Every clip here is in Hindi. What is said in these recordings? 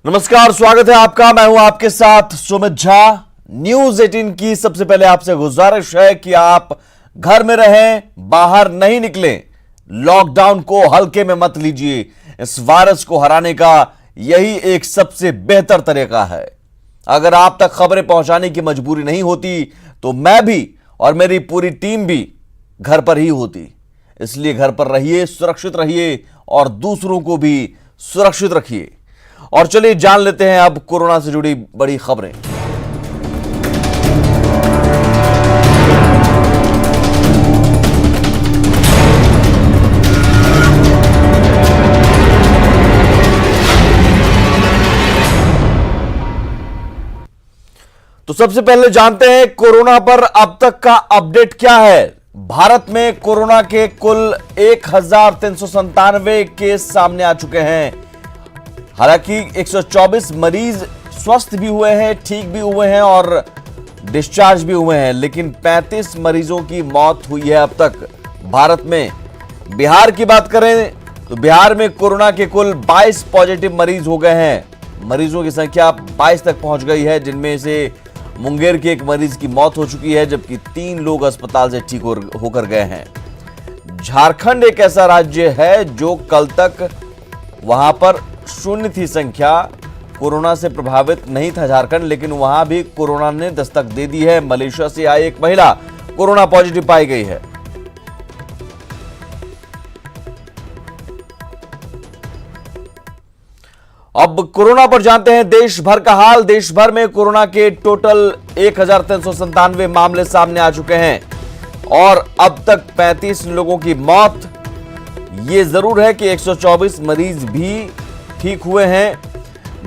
नमस्कार, स्वागत है आपका। मैं हूं आपके साथ सुमित झा। न्यूज 18 की सबसे पहले आपसे गुजारिश है कि आप घर में रहें, बाहर नहीं निकलें। लॉकडाउन को हल्के में मत लीजिए। इस वायरस को हराने का यही एक सबसे बेहतर तरीका है। अगर आप तक खबरें पहुंचाने की मजबूरी नहीं होती तो मैं भी और मेरी पूरी टीम भी घर पर ही होती। इसलिए घर पर रहिए, सुरक्षित रहिए और दूसरों को भी सुरक्षित रखिए। और चलिए जान लेते हैं अब कोरोना से जुड़ी बड़ी खबरें। तो सबसे पहले जानते हैं कोरोना पर अब तक का अपडेट क्या है। भारत में कोरोना के कुल 1397 केस सामने आ चुके हैं। हालांकि 124 मरीज स्वस्थ भी हुए हैं, ठीक भी हुए हैं और डिस्चार्ज भी हुए हैं, लेकिन 35 मरीजों की मौत हुई है अब तक भारत में। बिहार की बात करें तो बिहार में कोरोना के कुल 22 पॉजिटिव मरीज हो गए हैं। मरीजों की संख्या 22 तक पहुंच गई है, जिनमें से मुंगेर के एक मरीज की मौत हो चुकी है, जबकि 3 लोग अस्पताल से ठीक होकर गए हैं। झारखंड एक ऐसा राज्य है जो कल तक वहां पर शून्य थी संख्या, कोरोना से प्रभावित नहीं था झारखंड, लेकिन वहां भी कोरोना ने दस्तक दे दी है। मलेशिया से आई एक महिला कोरोना पॉजिटिव पाई गई है। अब कोरोना पर जानते हैं देश भर का हाल। देश भर में कोरोना के टोटल 1397 मामले सामने आ चुके हैं और अब तक 35 लोगों की मौत। यह जरूर है कि 124 मरीज भी ठीक हुए हैं।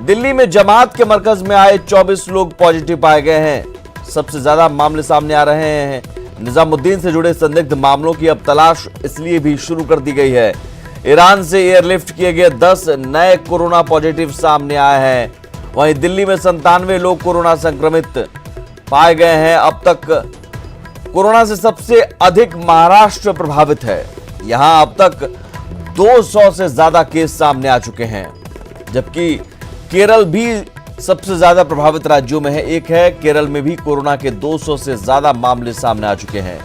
दिल्ली में जमात के मरकज में आए 24 लोग पॉजिटिव पाए गए हैं। सबसे ज्यादा मामले सामने आ रहे हैं निजामुद्दीन से जुड़े संदिग्ध मामलों की अब तलाश इसलिए भी शुरू कर दी गई है। ईरान से एयरलिफ्ट किए गए 10 नए कोरोना पॉजिटिव सामने आए हैं। वहीं दिल्ली में 97 लोग कोरोना संक्रमित पाए गए हैं। अब तक कोरोना से सबसे अधिक महाराष्ट्र प्रभावित है। यहां अब तक 200 से ज्यादा केस सामने आ चुके हैं, जबकि केरल भी सबसे ज्यादा प्रभावित राज्यों में है। एक है केरल में भी कोरोना के 200 से ज्यादा मामले सामने आ चुके हैं।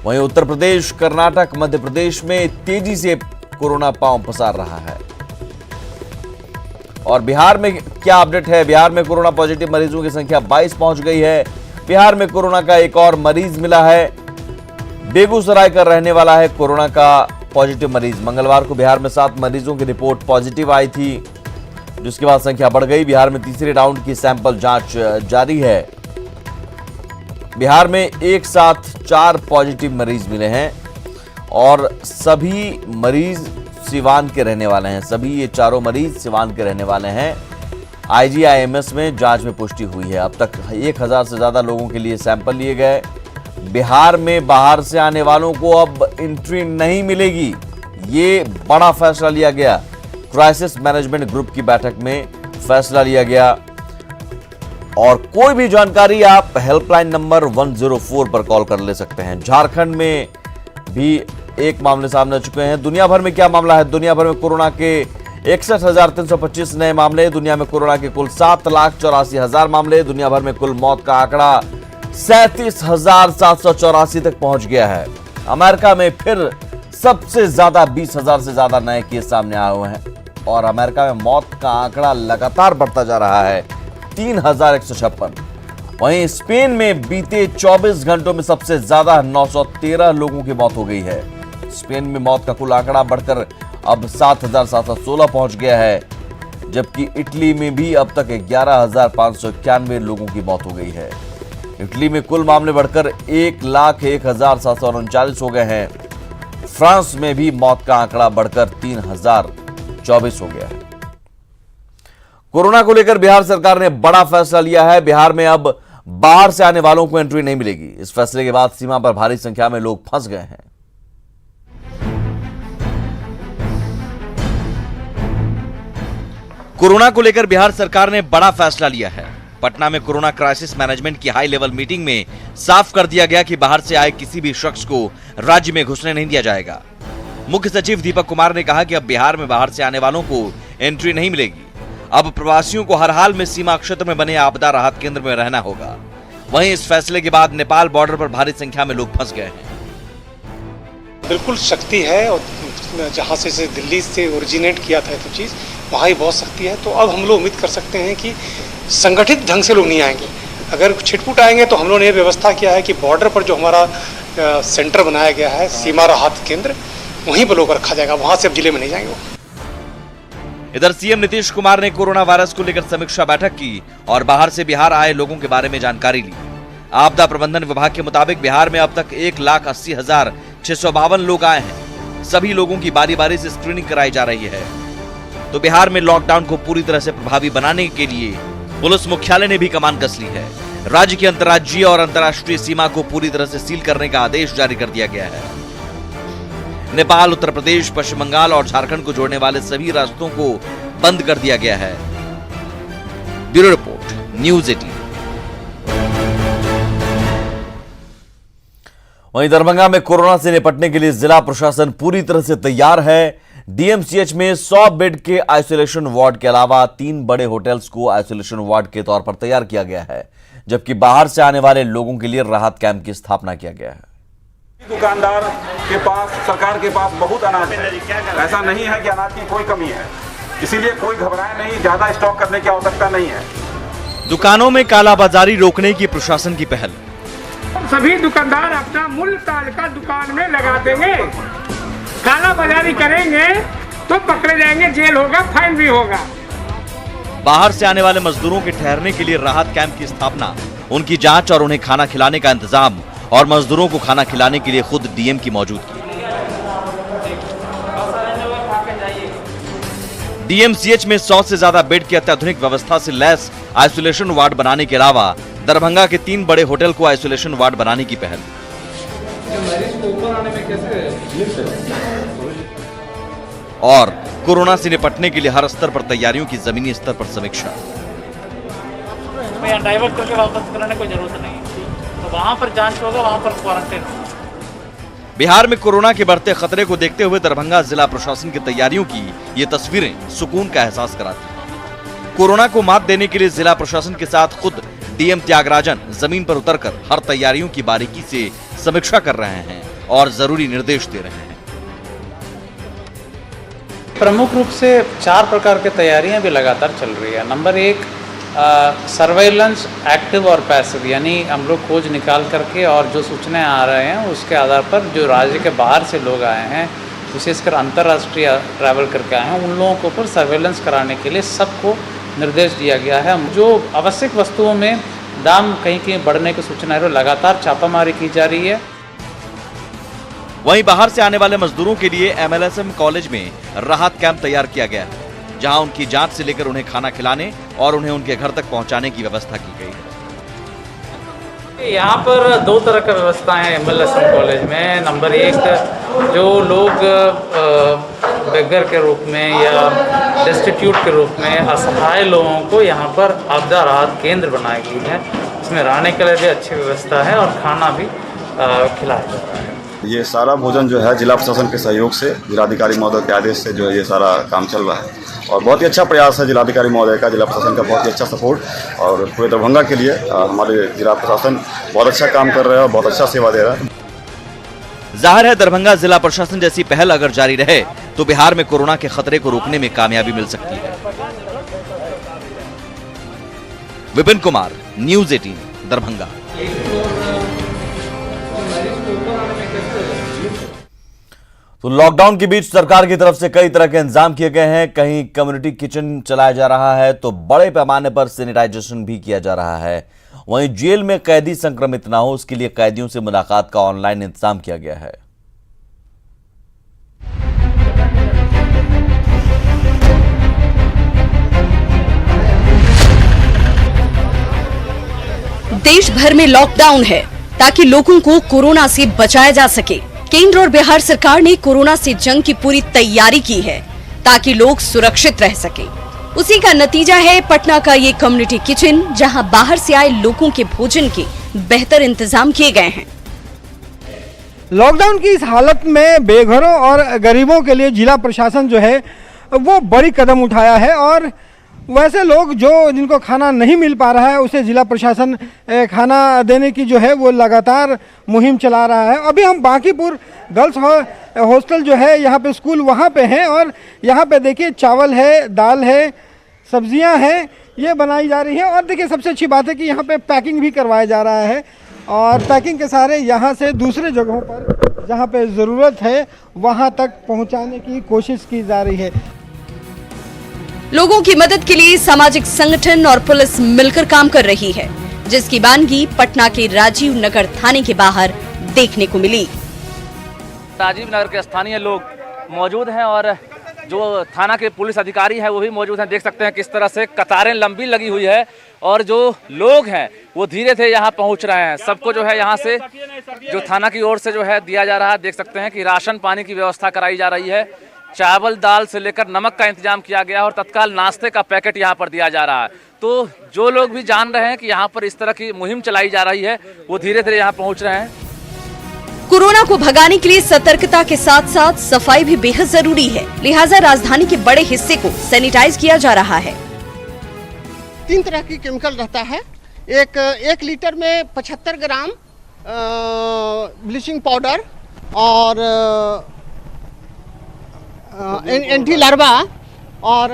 वहीं उत्तर प्रदेश, कर्नाटक, मध्य प्रदेश में तेजी से कोरोना पांव पसार रहा है। और बिहार में क्या अपडेट है? बिहार में कोरोना पॉजिटिव मरीजों की संख्या 22 पहुंच गई है। बिहार में कोरोना का एक और मरीज मिला है। बेगूसराय का रहने वाला है कोरोना का पॉजिटिव मरीज। मंगलवार को बिहार में 7 मरीजों की रिपोर्ट पॉजिटिव आई थी, जिसके बाद संख्या बढ़ गई। बिहार में तीसरे राउंड की सैंपल जांच जारी है। बिहार में एक साथ 4 पॉजिटिव मरीज मिले हैं और सभी मरीज सिवान के रहने वाले हैं। सभी ये चारों मरीज सिवान के रहने वाले हैं। IGIMS में जांच में पुष्टि हुई है। अब तक 1000 से ज्यादा लोगों के लिए सैंपल लिए गए। बिहार में बाहर से आने वालों को अब एंट्री नहीं मिलेगी। ये बड़ा फैसला लिया गया। क्राइसिस मैनेजमेंट ग्रुप की बैठक में फैसला लिया गया। और कोई भी जानकारी आप हेल्पलाइन नंबर 104 पर कॉल कर ले सकते हैं। झारखंड में भी एक मामले सामने आ चुके हैं। दुनिया भर में क्या मामला है? दुनिया भर में कोरोना के 61,325 नए मामले। दुनिया में कोरोना के कुल 7,84,000 मामले। दुनिया भर में कुल मौत का आंकड़ा 37,784 तक पहुंच गया है। अमेरिका में फिर सबसे ज्यादा 20,000 से ज्यादा नए केस सामने आए हुए हैं और अमेरिका में मौत का आंकड़ा लगातार बढ़ता जा रहा है, 3,156। वहीं स्पेन में बीते 24 घंटों में सबसे ज्यादा 913 लोगों की मौत हो गई है। स्पेन में मौत का कुल आंकड़ा बढ़कर अब 7,716 पहुंच गया है, जबकि इटली में भी अब तक 11,591 लोगों की मौत हो गई है। इटली में कुल मामले बढ़कर 1,01,739 हो गए हैं। फ्रांस में भी मौत का आंकड़ा बढ़कर 3,024 हो गया है। कोरोना को लेकर बिहार सरकार ने बड़ा फैसला लिया है। बिहार में अब बाहर से आने वालों को एंट्री नहीं मिलेगी। इस फैसले के बाद सीमा पर भारी संख्या में लोग फंस गए हैं। कोरोना को लेकर बिहार सरकार ने बड़ा फैसला लिया है। पटना में कोरोना क्राइसिस मैनेजमेंट की हाई लेवल मीटिंग में साफ कर दिया गया कि बाहर से आए किसी भी शख्स को राज्य में घुसने नहीं दिया जाएगा। मुख्य सचिव दीपक कुमार ने कहा कि अब बिहार में बाहर से आने वालों को एंट्री नहीं मिलेगी। अब प्रवासियों को हर हाल में सीमा क्षेत्र में बने आपदा राहत केंद्र में रहना होगा। वहीं इस फैसले के बाद नेपाल बॉर्डर पर भारी संख्या में लोग फंस गए हैं। बिल्कुल शक्ति है और जहाँ से दिल्ली से ओरिजिनेट किया था तो चीज़ वहाँ ही बहुत शक्ति है। तो अब हम लोग उम्मीद कर सकते हैं कि संगठित ढंग से लोग नहीं आएंगे। अगर छिटपुट आएंगे तो हम लोगों ने ये व्यवस्था किया है कि बॉर्डर पर जो हमारा सेंटर बनाया गया है, सीमा राहत केंद्र, वहीं पर लोग रखा जाएगा, वहाँ से अब जिले में नहीं जाएंगे। इधर सीएम नीतीश कुमार ने कोरोना वायरस को लेकर समीक्षा बैठक की और बाहर से बिहार आए लोगों के बारे में जानकारी ली। आपदा प्रबंधन विभाग के मुताबिक बिहार में अब तक 1,80,652 लोग आए हैं। सभी लोगों की बारी बारी से स्क्रीनिंग कराई जा रही है। तो बिहार में लॉकडाउन को पूरी तरह से प्रभावी बनाने के लिए पुलिस मुख्यालय ने भी कमान कस ली है। राज्य की अंतर्राज्यीय और अंतर्राष्ट्रीय सीमा को पूरी तरह से सील करने का आदेश जारी कर दिया गया है। नेपाल, उत्तर प्रदेश, पश्चिम बंगाल और झारखंड को जोड़ने वाले सभी रास्तों को बंद कर दिया गया है। Bureau report, news 18। वहीं दरभंगा में कोरोना से निपटने के लिए जिला प्रशासन पूरी तरह से तैयार है। डीएमसीएच में 100 बेड के आइसोलेशन वार्ड के अलावा 3 बड़े होटल्स को आइसोलेशन वार्ड के तौर पर तैयार किया गया है, जबकि बाहर से आने वाले लोगों के लिए राहत कैंप की स्थापना किया गया है। दुकानदार के पास, सरकार के पास बहुत अनाज है। ऐसा नहीं है कि अनाज की कोई कमी है, इसीलिए कोई घबराए नहीं, ज्यादा स्टॉक करने की आवश्यकता नहीं है। दुकानों में कालाबाजारी रोकने की प्रशासन की पहल। सभी दुकानदार अपना मूल्य तालिका दुकान में लगा देंगे। कालाबाजारी करेंगे तो पकड़े जाएंगे, जेल होगा, फाइन भी होगा। बाहर से आने वाले मजदूरों के ठहरने के लिए राहत कैंप की स्थापना, उनकी जांच और उन्हें खाना खिलाने का इंतजाम और मजदूरों को खाना खिलाने के लिए खुद डीएम की मौजूदगी। डीएमसीएच में 100 से ज्यादा बेड की अत्याधुनिक व्यवस्था से लैस आइसोलेशन वार्ड बनाने के अलावा दरभंगा के 3 बड़े होटल को आइसोलेशन वार्ड बनाने की पहल। और कोरोना से निपटने के लिए हर स्तर पर तैयारियों की जमीनी स्तर पर समीक्षा। डाइवर्ट करके वापस कराने कोई जरूरत नहीं, तो वहां पर जांच होगा, वहां पर क्वारंटाइन होगा। बिहार में कोरोना के बढ़ते खतरे को देखते हुए दरभंगा जिला प्रशासन की तैयारियों की ये तस्वीरें सुकून का एहसास कराती हैं। कोरोना को मात देने के लिए जिला प्रशासन के साथ खुद डीएम त्यागराजन जमीन पर उतरकर हर तैयारियों की बारीकी से समीक्षा कर रहे हैं और जरूरी निर्देश दे रहे हैं। प्रमुख रूप से 4 प्रकार की तैयारियां भी लगातार चल रही है। नंबर 1, सर्वेलेंस एक्टिव और पैसिव, यानी हम लोग खोज निकाल करके और जो सूचनाएं आ रहे हैं उसके आधार पर जो राज्य के बाहर से लोग आए हैं, विशेषकर अंतर्राष्ट्रीय ट्रैवल करके आए हैं, उन लोगों के ऊपर सर्वेलेंस कराने के लिए सबको निर्देश दिया गया है। जो आवश्यक वस्तुओं में दाम कहीं कहीं बढ़ने की सूचना है, लगातार छापामारी की जा रही है। वहीं बाहर से आने वाले मजदूरों के लिए MLSM कॉलेज में राहत कैंप तैयार किया गया है, जहां उनकी जांच से लेकर उन्हें खाना खिलाने और उन्हें उनके घर तक पहुंचाने की व्यवस्था की गई है। यहाँ पर 2 तरह का व्यवस्था है MLSM कॉलेज में। नंबर 1, जो लोग बेगर के रूप में या डेस्टिट्यूट के रूप में असहाय लोगों को यहाँ पर आपदा राहत केंद्र बनाई गई है। इसमें रहने के लिए भी अच्छी व्यवस्था है और खाना भी खिलाया जाता है। ये सारा भोजन जो है जिला प्रशासन के सहयोग से, जिलाधिकारी महोदय के आदेश से जो है ये सारा काम चल रहा है और बहुत ही अच्छा प्रयास है जिलाधिकारी महोदय का, जिला प्रशासन का बहुत ही अच्छा सपोर्ट। और पूरे दरभंगा के लिए हमारे जिला प्रशासन बहुत अच्छा काम कर रहा है और बहुत अच्छा सेवा दे रहा है। जाहिर है दरभंगा जिला प्रशासन जैसी पहल अगर जारी रहे तो बिहार में कोरोना के खतरे को रोकने में कामयाबी मिल सकती है। विपिन कुमार, न्यूज़ 18, दरभंगा। तो लॉकडाउन के बीच सरकार की तरफ से कई तरह के इंतजाम किए गए हैं। कहीं कम्युनिटी किचन चलाया जा रहा है तो बड़े पैमाने पर सैनिटाइजेशन भी किया जा रहा है। वहीं जेल में कैदी संक्रमित ना हो उसके लिए कैदियों से मुलाकात का ऑनलाइन इंतजाम किया गया है। देश भर में लॉकडाउन है ताकि लोगों को कोरोना से बचाया जा सके। केंद्र और बिहार सरकार ने कोरोना से जंग की पूरी तैयारी की है ताकि लोग सुरक्षित रह सके। उसी का नतीजा है पटना का ये कम्युनिटी किचन, जहां बाहर से आए लोगों के भोजन के बेहतर इंतजाम किए गए हैं। लॉकडाउन की इस हालत में बेघरों और गरीबों के लिए जिला प्रशासन जो है वो बड़ी कदम उठाया है और वैसे लोग जो जिनको खाना नहीं मिल पा रहा है उसे जिला प्रशासन खाना देने की जो है वो लगातार मुहिम चला रहा है। अभी हम बांकीपुर गर्ल्स हॉस्टल जो है यहाँ पे स्कूल वहाँ पे हैं और यहाँ पे देखिए चावल है, दाल है, सब्जियाँ हैं, ये बनाई जा रही है। और देखिए सबसे अच्छी बात है कि यहाँ पे पैकिंग भी करवाया जा रहा है और पैकिंग के सहारे यहाँ से दूसरे जगहों पर जहाँ पे ज़रूरत है वहाँ तक पहुँचाने की कोशिश की जा रही है। लोगों की मदद के लिए सामाजिक संगठन और पुलिस मिलकर काम कर रही है, जिसकी बानगी पटना के राजीव नगर थाने के बाहर देखने को मिली। राजीव नगर के स्थानीय लोग मौजूद हैं और जो थाना के पुलिस अधिकारी हैं वो भी मौजूद हैं। देख सकते हैं किस तरह से कतारें लंबी लगी हुई है और जो लोग हैं वो धीरे धीरे यहाँ पहुँच रहे हैं। सबको जो है यहाँ से जो थाना की ओर से जो है दिया जा रहा है। देख सकते हैं कि राशन पानी की व्यवस्था कराई जा रही है, चावल दाल से लेकर नमक का इंतजाम किया गया और तत्काल नाश्ते का पैकेट यहाँ पर दिया जा रहा है। तो जो लोग भी जान रहे हैं कि यहाँ पर इस तरह की मुहिम चलाई जा रही है वो धीरे धीरे यहाँ पहुँच रहे हैं। कोरोना को भगाने के लिए सतर्कता के साथ साथ सफाई भी बेहद जरूरी है, लिहाजा राजधानी के बड़े हिस्से को सैनिटाइज किया जा रहा है। 3 तरह की केमिकल रहता है। एक लीटर में 75 ग्राम ब्लीचिंग पाउडर और एंटी लार्वा और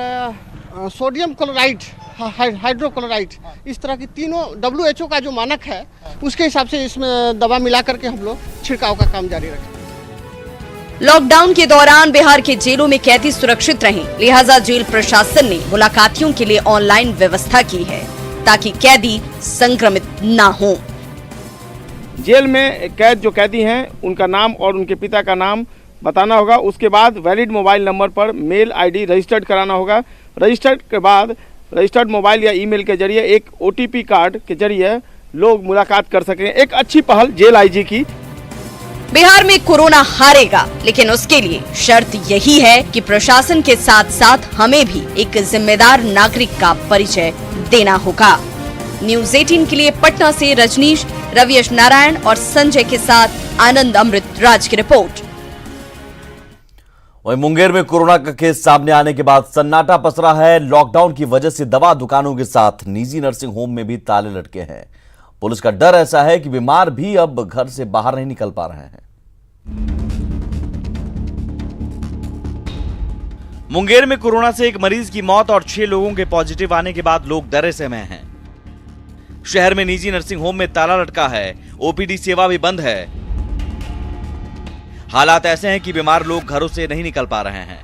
सोडियम क्लोराइड, हाइड्रोक्लोराइड, इस तरह की तीनों WHO का जो मानक है उसके हिसाब से इसमें दवा मिला करके हम लोग छिड़काव का काम जारी रखें। लॉकडाउन के दौरान बिहार के जेलों में कैदी सुरक्षित रहें, लिहाजा जेल प्रशासन ने मुलाकातियों के लिए ऑनलाइन व्यवस्था की है ताकि कैदी संक्रमित ना हो। जेल में कैद जो कैदी हैं उनका नाम और उनके पिता का नाम बताना होगा। उसके बाद वैलिड मोबाइल नंबर पर मेल ID रजिस्टर्ड कराना होगा। रजिस्टर्ड के बाद रजिस्टर्ड मोबाइल या ईमेल के जरिए एक OTP कार्ड के जरिए लोग मुलाकात कर सकें। एक अच्छी पहल जेल IG की। बिहार में कोरोना हारेगा, लेकिन उसके लिए शर्त यही है कि प्रशासन के साथ साथ हमें भी एक जिम्मेदार नागरिक का परिचय देना होगा। न्यूज़ 18 के लिए पटना से रजनीश, रवियश नारायण और संजय के साथ आनंद अमृत राज की रिपोर्ट। वहीं मुंगेर में कोरोना का केस सामने आने के बाद सन्नाटा पसरा है। लॉकडाउन की वजह से दवा दुकानों के साथ निजी नर्सिंग होम में भी ताले लटके हैं। पुलिस का डर ऐसा है कि बीमार भी अब घर से बाहर नहीं निकल पा रहे हैं। मुंगेर में कोरोना से एक मरीज की मौत और 6 लोगों के पॉजिटिव आने के बाद लोग डरे से में हैं। शहर में निजी नर्सिंग होम में ताला लटका है, OPD सेवा भी बंद है। हालात ऐसे हैं कि बीमार लोग घरों से नहीं निकल पा रहे हैं।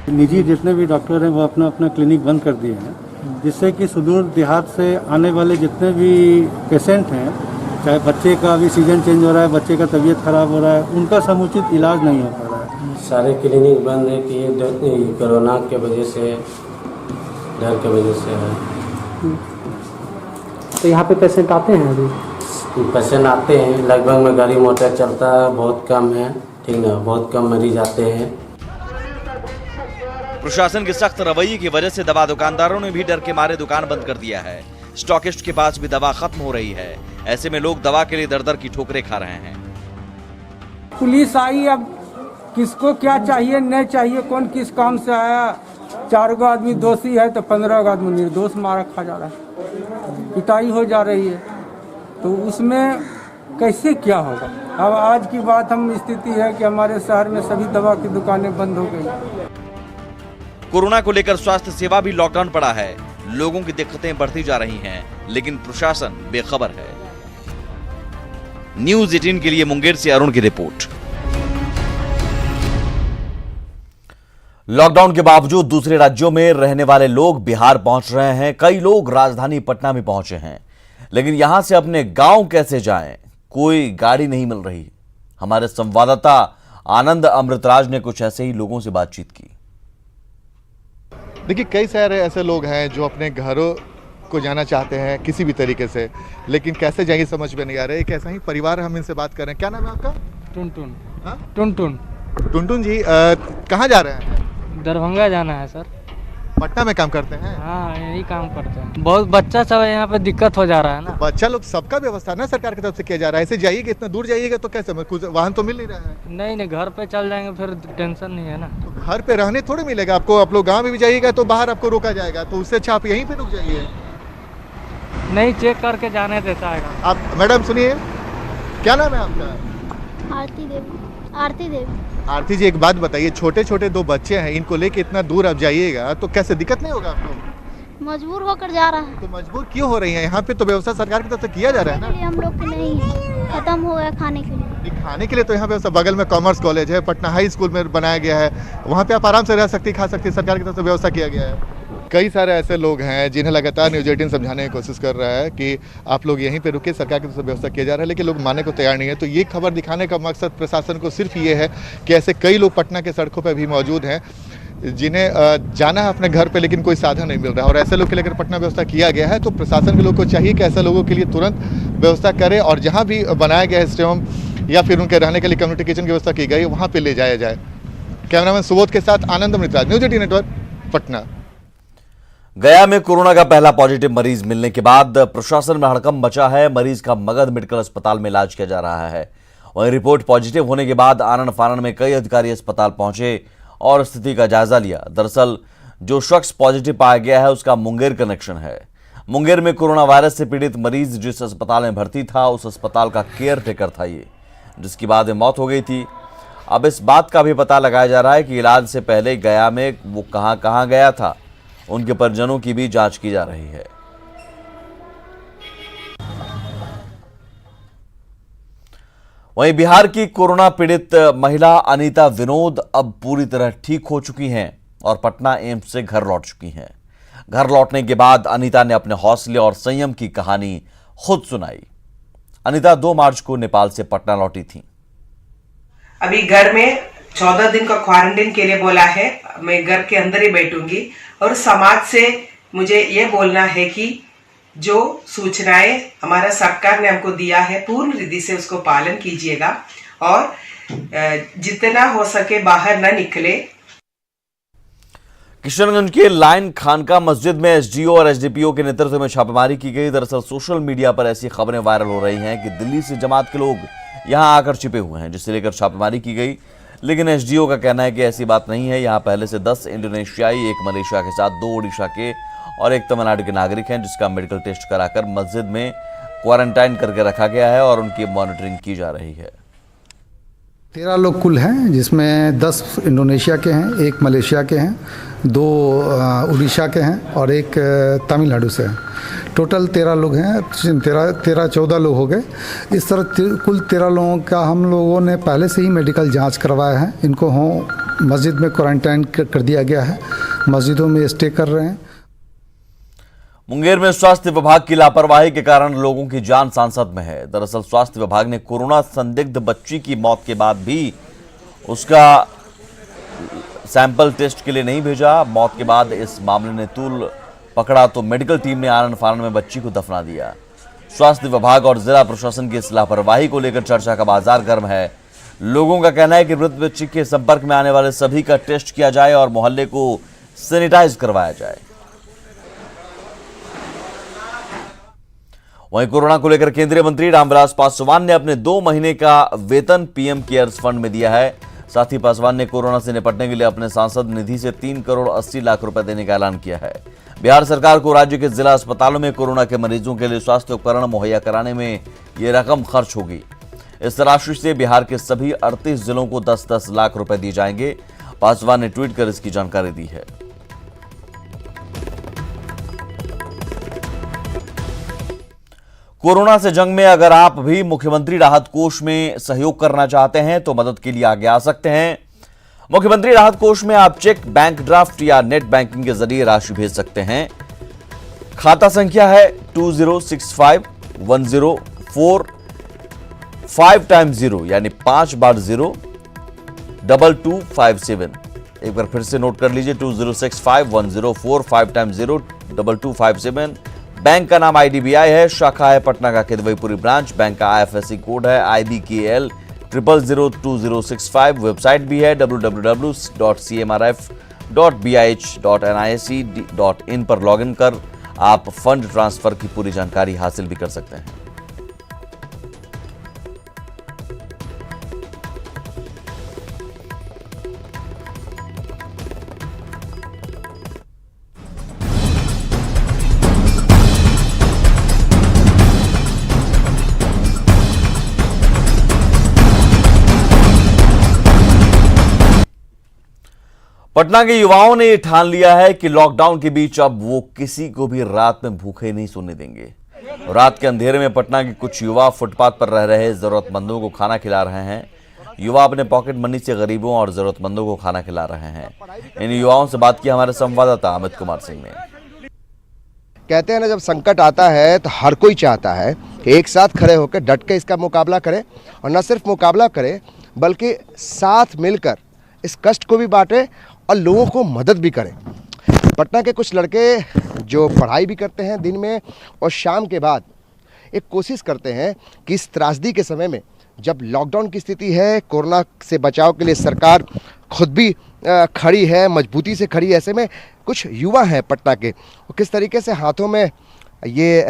निजी जितने भी डॉक्टर हैं वो अपना अपना क्लिनिक बंद कर दिए हैं, जिससे कि सुदूर देहात से आने वाले जितने भी पेशेंट हैं, चाहे बच्चे का अभी सीजन चेंज हो रहा है, बच्चे का तबीयत खराब हो रहा है, उनका समुचित इलाज नहीं हो पा रहा है। सारे क्लिनिक बंद है कि कोरोना के वजह से, डर के वजह से है। तो यहाँ पे पेशेंट आते हैं? अभी पेशेंट आते हैं, लगभग में गाड़ी मोटर चलता है, बहुत कम है, ठीक ना, बहुत कम मरीज आते हैं। प्रशासन के सख्त रवैये की वजह से दवा दुकानदारों ने भी डर के मारे दुकान बंद कर दिया है। स्टॉकिस्ट के पास भी दवा खत्म हो रही है। ऐसे में लोग दवा के लिए दर-दर की ठोकरें खा रहे हैं। पुलिस आई, अब किसको क्या चाहिए नहीं चाहिए, कौन किस काम से आया। 4 आदमी दोषी है तो 15 आदमी निर्दोष मारा खा जा रहा है, पिटाई हो जा रही है, तो उसमें कैसे क्या होगा। अब आज की बात हम स्थिति है कि हमारे शहर में सभी दवा की दुकानें बंद हो गई। कोरोना को लेकर स्वास्थ्य सेवा भी लॉकडाउन पड़ा है। लोगों की दिक्कतें बढ़ती जा रही हैं, लेकिन प्रशासन बेखबर है। न्यूज़ 18 के लिए मुंगेर से अरुण की रिपोर्ट। लॉकडाउन के बावजूद दूसरे राज्यों में रहने वाले लोग बिहार पहुंच रहे हैं। कई लोग राजधानी पटना में पहुंचे हैं, लेकिन यहां से अपने गांव कैसे जाएं, कोई गाड़ी नहीं मिल रही। हमारे संवाददाता आनंद अमृतराज ने कुछ ऐसे ही लोगों से बातचीत की। देखिए, कई सारे ऐसे लोग हैं जो अपने घरों को जाना चाहते हैं किसी भी तरीके से, लेकिन कैसे जाएंगे समझ में नहीं आ रहा है। एक ऐसा ही परिवार हम इनसे बात कर रहे हैं। क्या नाम है आपका? टुनटुन। हाँ? टुनटुन। टुनटुन जी, कहाँ जा रहे हैं? दरभंगा जाना है सर। पटना में काम करते हैं? हाँ यही काम करते हैं। बहुत बच्चा सब यहाँ पे दिक्कत हो जा रहा है ना। बच्चा लोग सबका व्यवस्था ना सरकार की तरफ से किया जा रहा है। ऐसे जाइएगा, इतना दूर जाइएगा तो कैसे, कुछ वाहन तो मिल नहीं रहा है। नहीं घर पे चल जाएंगे फिर टेंशन नहीं है ना। तो घर पे रहने थोड़े मिलेगा आपको। आप लोग गाँव में भी जाइएगा तो बाहर आपको रोका जाएगा, तो उससे अच्छा आप यहीं पे रुक जाइए। नहीं चेक करके जाने देता है। आप मैडम सुनिए, क्या नाम है आपका? आरती देवी। आरती देवी। आरती जी, एक बात बताइए, छोटे छोटे 2 बच्चे हैं, इनको लेके इतना दूर आप जाइएगा तो कैसे, दिक्कत नहीं होगा आपको? मजबूर होकर जा रहा है। तो मजबूर क्यों हो रही है? यहाँ पे तो व्यवस्था सरकार की तरफ से किया जा रहा है ना। हम लोग के नहीं खत्म हो गया खाने के लिए। खाने के लिए तो यहाँ पे बगल में कॉमर्स कॉलेज है, पटना हाई स्कूल में बनाया गया है, वहाँ पे आप आराम से रह सकती, खा सकती, सरकार की तरफ से व्यवस्था किया गया है। कई सारे ऐसे लोग हैं जिन्हें लगातार न्यूज़ 18 समझाने की कोशिश कर रहा है कि आप लोग यहीं पे रुके, सरकार की तरफ से व्यवस्था किया जा रहा है, लेकिन लोग मानने को तैयार नहीं है। तो ये खबर दिखाने का मकसद प्रशासन को सिर्फ ये है कि ऐसे कई लोग पटना के सड़कों पर भी मौजूद हैं जिन्हें जाना है अपने घर पे, लेकिन कोई साधन नहीं मिल रहा है, और ऐसे लोग के लेकर पटना व्यवस्था किया गया है। तो प्रशासन के लोग को चाहिए कि ऐसे लोगों के लिए तुरंत व्यवस्था करे, और जहाँ भी बनाया गया है स्टे होम या फिर उनके रहने के लिए कम्युनिटी किचन की व्यवस्था की गई, वहाँ पे ले जाया जाए। कैमरामैन सुबोध के साथ आनंद मृतराज, न्यूज़ 18 नेटवर्क, पटना। गया में कोरोना का पहला पॉजिटिव मरीज मिलने के बाद प्रशासन में हड़कंप मचा है। मरीज का मगध मेडिकल अस्पताल में इलाज किया जा रहा है। वहीं रिपोर्ट पॉजिटिव होने के बाद आनन फानन में कई अधिकारी अस्पताल पहुंचे और स्थिति का जायजा लिया। दरअसल जो शख्स पॉजिटिव पाया गया है उसका मुंगेर कनेक्शन है। मुंगेर में कोरोना वायरस से पीड़ित मरीज जिस अस्पताल में भर्ती था उस अस्पताल का केयर टेकर था ये, जिसकी बाद में मौत हो गई थी। अब इस बात का भी पता लगाया जा रहा है कि इलाज से पहले गया में वो कहां गया था। उनके परिजनों की भी जांच की जा रही है। वहीं बिहार की कोरोना पीड़ित महिला अनीता विनोद अब पूरी तरह ठीक हो चुकी हैं और पटना एम्स से घर लौट चुकी हैं। घर लौटने के बाद अनीता ने अपने हौसले और संयम की कहानी खुद सुनाई। अनीता 2 मार्च को नेपाल से पटना लौटी थी। अभी घर में 14 दिन का क्वारंटाइन के लिए बोला है। मैं घर के अंदर ही बैठूंगी और समाज से मुझे ये बोलना है कि जो सूचनाएं हमारा सरकार ने हमको दिया है पूर्ण विधि से उसको पालन कीजिएगा और जितना हो सके बाहर न निकले। किशनगंज के लाइन खानका मस्जिद में एसडीओ और एसडीपीओ के नेतृत्व में छापेमारी की गई। दरअसल सोशल मीडिया पर ऐसी खबरें वायरल हो रही हैं कि दिल्ली से जमात के लोग यहां आकर छिपे हुए हैं, जिसे लेकर छापेमारी की गई। लेकिन एसडीओ का कहना है कि ऐसी बात नहीं है। यहां पहले से 10 इंडोनेशियाई, 1 मलेशिया के साथ 2 ओडिशा के और 1 तमिलनाडु के नागरिक हैं, जिसका मेडिकल टेस्ट कराकर मस्जिद में क्वारंटाइन करके रखा गया है और उनकी मॉनिटरिंग की जा रही है। 13 लोग कुल हैं, जिसमें 10 इंडोनेशिया के हैं, 1 मलेशिया के हैं, 2 उड़ीसा के हैं और 1 तमिलनाडु से हैं। टोटल 13 लोग हैं। 14 लोग हो गए। इस तरह कुल 13 लोगों का हम लोगों ने पहले से ही मेडिकल जांच करवाया है। इनको मस्जिद में क्वारंटाइन कर दिया गया है, मस्जिदों में स्टे कर रहे हैं। मुंगेर में स्वास्थ्य विभाग की लापरवाही के कारण लोगों की जान सांसद में है। दरअसल स्वास्थ्य विभाग ने कोरोना संदिग्ध बच्ची की मौत के बाद भी उसका सैंपल टेस्ट के लिए नहीं भेजा। मौत के बाद इस मामले ने तूल पकड़ा तो मेडिकल टीम ने आनन फानन में बच्ची को दफना दिया। स्वास्थ्य विभाग और जिला प्रशासन की इस लापरवाही को लेकर चर्चा का बाजार गर्म है। लोगों का कहना है कि मृत बच्ची के संपर्क में आने वाले सभी का टेस्ट किया जाए और मोहल्ले को सैनिटाइज करवाया जाए। वहीं कोरोना को लेकर केंद्रीय मंत्री रामविलास पासवान ने अपने 2 महीने का वेतन पीएम केयर्स फंड में दिया है। साथ ही पासवान ने कोरोना से निपटने के लिए अपने सांसद निधि से 3 करोड़ 80 लाख रुपए देने का ऐलान किया है। बिहार सरकार को राज्य के जिला अस्पतालों में कोरोना के मरीजों के लिए स्वास्थ्य उपकरण मुहैया कराने में ये रकम खर्च होगी। इस राशि से बिहार के सभी 38 जिलों को 10-10 लाख रुपए दिए जाएंगे। पासवान ने ट्वीट कर इसकी जानकारी दी है। कोरोना से जंग में अगर आप भी मुख्यमंत्री राहत कोष में सहयोग करना चाहते हैं तो मदद के लिए आगे आ सकते हैं। मुख्यमंत्री राहत कोष में आप चेक, बैंक ड्राफ्ट या नेट बैंकिंग के जरिए राशि भेज सकते हैं। खाता संख्या है 20651045 यानी 5 बार 0 2257। एक बार फिर से नोट कर लीजिए 20651045 2257। बैंक का नाम IDBI है। शाखा है पटना का किदवईपुरी ब्रांच। बैंक का IFSC कोड है IBKL 0002065। वेबसाइट भी है www.cmrf www.bih.nic.in पर लॉगिन कर आप फंड ट्रांसफर की पूरी जानकारी हासिल भी कर सकते हैं। पटना के युवाओं ने ठान लिया है कि लॉकडाउन के बीच अब वो किसी को भी रात में भूखे नहीं सोने देंगे। रात के अंधेरे में पटना के कुछ युवा फुटपाथ पर रह रहे जरूरतमंदों को खाना खिला रहे हैं। युवा अपने पॉकेट मनी से गरीबों और जरूरतमंदों को खाना खिला रहे हैं। इन युवाओं से बात की हमारे संवाददाता अमित कुमार सिंह ने। कहते हैं ना, जब संकट आता है तो हर कोई चाहता है कि एक साथ खड़े होकर डट के इसका मुकाबला करे, और न सिर्फ मुकाबला करे बल्कि साथ मिलकर इस कष्ट को भी बांटे और लोगों को मदद भी करें। पटना के कुछ लड़के जो पढ़ाई भी करते हैं दिन में और शाम के बाद, एक कोशिश करते हैं कि इस त्रासदी के समय में जब लॉकडाउन की स्थिति है, कोरोना से बचाव के लिए सरकार खुद भी खड़ी है, मजबूती से खड़ी है, ऐसे में कुछ युवा हैं पटना के, वो किस तरीके से हाथों में ये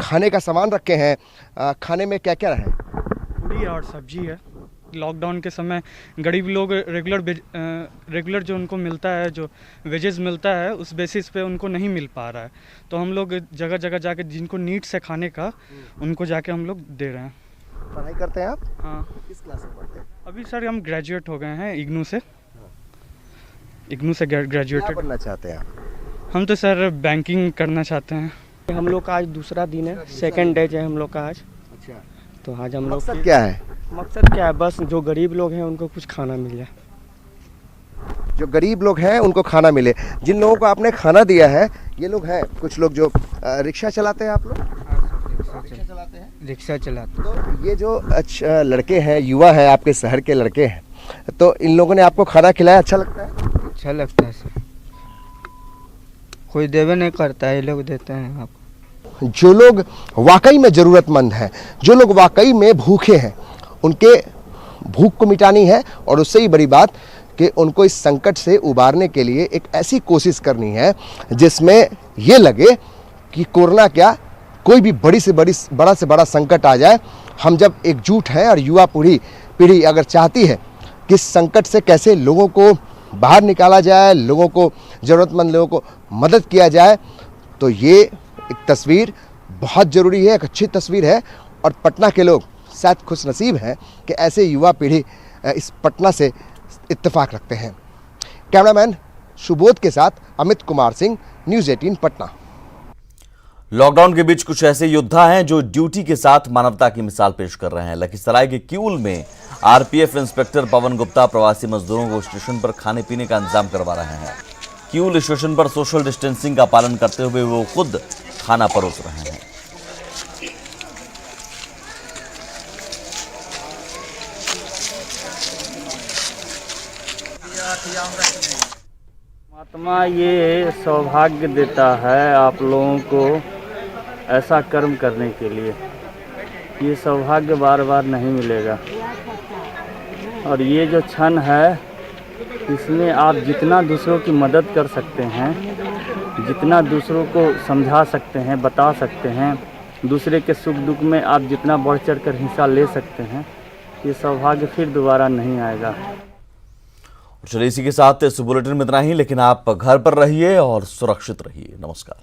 खाने का सामान रखे हैं। खाने में क्या क्या है? पूरी और सब्जी है। लॉकडाउन के समय गरीब लोग रेगुलर जो उनको मिलता है, जो वेजेस मिलता है, उस बेसिस पे उनको नहीं मिल पा रहा है, तो हम लोग जगह जगह जाके जिनको नीड्स है खाने का, उनको जाके हम लोग दे रहे हैं। पढ़ाई करते हैं आप? हाँ। किस क्लास में पढ़ते हैं? अभी सर हम ग्रेजुएट हो गए हैं इग्नू से ग्रेजुएटेड। बनना चाहते हैं आप? हम तो सर बैंकिंग करना चाहते हैं। हम लोग का आज दूसरा दिन है, सेकंड डे है हम लोग का आज। अच्छा, तो आज हम लोग मकसद क्या है? मकसद क्या है, बस जो गरीब लोग हैं उनको कुछ खाना मिल जाए। जो गरीब लोग हैं उनको खाना मिले। जिन लोगों को आपने खाना दिया है, ये लोग हैं कुछ लोग जो रिक्शा चलाते हैं। आप लोग रिक्शा चलाते हैं? रिक्शा चलाते। तो ये जो लड़के हैं, युवा हैं, आपके शहर के लड़के हैं, तो इन लोगों ने आपको खाना खिलाया, अच्छा लगता है? अच्छा लगता है सर। कोई देवे नहीं करता है, ये लोग देते हैं आपको। जो लोग वाकई में ज़रूरतमंद हैं, जो लोग वाकई में भूखे हैं, उनके भूख को मिटानी है, और उससे ही बड़ी बात कि उनको इस संकट से उबारने के लिए एक ऐसी कोशिश करनी है जिसमें ये लगे कि कोरोना क्या, कोई भी बड़ा से बड़ा संकट आ जाए, हम जब एकजुट हैं और युवा पीढ़ी अगर चाहती है कि इस संकट से कैसे लोगों को बाहर निकाला जाए, लोगों को, ज़रूरतमंद लोगों को मदद किया जाए, तो ये एक तस्वीर बहुत ज़रूरी है, एक अच्छी तस्वीर है। और पटना के लोग शायद खुशनसीब हैं कि ऐसे युवा पीढ़ी इस पटना से इत्तेफाक रखते हैं। कैमरामैन सुबोध के साथ अमित कुमार सिंह, न्यूज़ 18 पटना। लॉकडाउन के बीच कुछ ऐसे योद्धा हैं जो ड्यूटी के साथ मानवता की मिसाल पेश कर रहे हैं। लखीसराय के किऊल में आरपीएफ इंस्पेक्टर पवन गुप्ता प्रवासी मजदूरों को स्टेशन पर खाने पीने का इंतजाम करवा रहे हैं। किऊल स्टेशन पर सोशल डिस्टेंसिंग का पालन करते हुए वो खुद खाना परोस रहे हैं। परमात्मा ये सौभाग्य देता है आप लोगों को ऐसा कर्म करने के लिए। ये सौभाग्य बार बार नहीं मिलेगा, और ये जो क्षण है इसमें आप जितना दूसरों की मदद कर सकते हैं, जितना दूसरों को समझा सकते हैं, बता सकते हैं, दूसरे के सुख दुख में आप जितना बढ़ चढ़ कर हिस्सा ले सकते हैं, ये सौभाग्य फिर दोबारा नहीं आएगा। चलिए इसी के साथ इस बुलेटिन में इतना ही, लेकिन आप घर पर रहिए और सुरक्षित रहिए। नमस्कार।